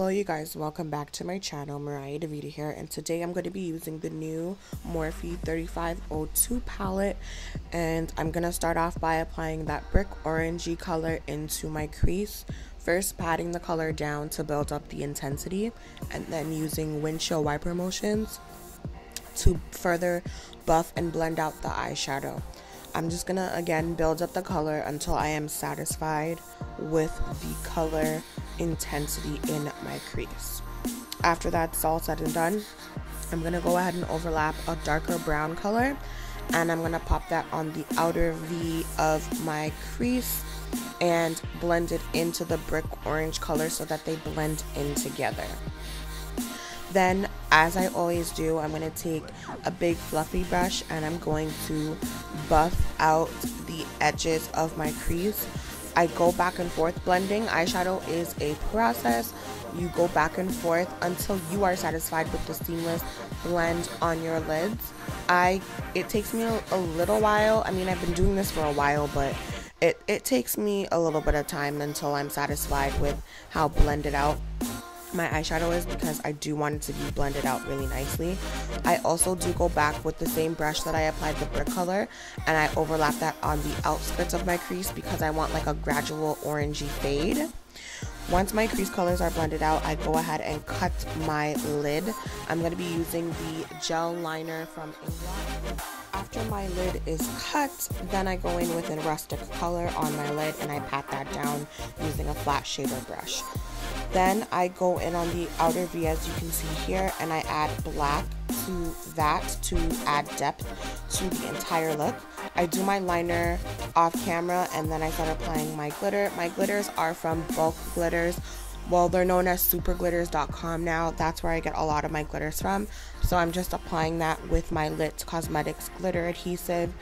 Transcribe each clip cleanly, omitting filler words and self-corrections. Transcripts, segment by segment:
Hello you guys, welcome back to my channel. Mariah DeVita here, and today I'm going to be using the new Morphe 3502 palette, and I'm going to start off by applying that brick orangey color into my crease, first patting the color down to build up the intensity, and then using windshield wiper motions to further buff and blend out the eyeshadow. I'm just gonna again build up the color until I am satisfied with the color intensity in my crease. After that's all said and done, I'm gonna go ahead and overlap a darker brown color, and I'm gonna pop that on the outer V of my crease and blend it into the brick orange color so that they blend in together. Then, as I always do, I'm going to take a big fluffy brush and I'm going to buff out the edges of my crease. I go back and forth blending. Eyeshadow is a process. You go back and forth until you are satisfied with the seamless blend on your lids. It takes me a little while. I mean, I've been doing this for a while, but it takes me a little bit of time until I'm satisfied with how blended out my eyeshadow is, because I do want it to be blended out really nicely. I also do go back with the same brush that I applied the brick color, and I overlap that on the outskirts of my crease because I want like a gradual orangey fade. Once my crease colors are blended out, I go ahead and cut my lid. I'm going to be using the gel liner from England. After my lid is cut, then I go in with a rustic color on my lid and I pat that down using a flat shader brush. Then I go in on the outer V, as you can see here, and I add black to that to add depth to the entire look. I do my liner off camera and then I start applying my glitter. My glitters are from Bulk Glitters. Well, they're known as superglitters.com now. That's where I get a lot of my glitters from. So I'm just applying that with my Lit Cosmetics glitter adhesive.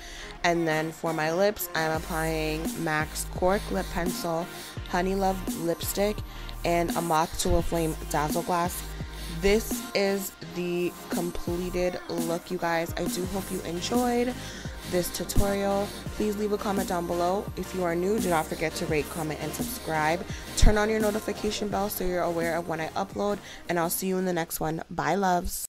And then for my lips, I'm applying MAC's Cork Lip Pencil, Honey Love Lipstick, and a Moth to a Flame Dazzle Glass. This is the completed look, you guys. I do hope you enjoyed this tutorial. Please leave a comment down below. If you are new, do not forget to rate, comment, and subscribe. Turn on your notification bell so you're aware of when I upload, and I'll see you in the next one. Bye, loves.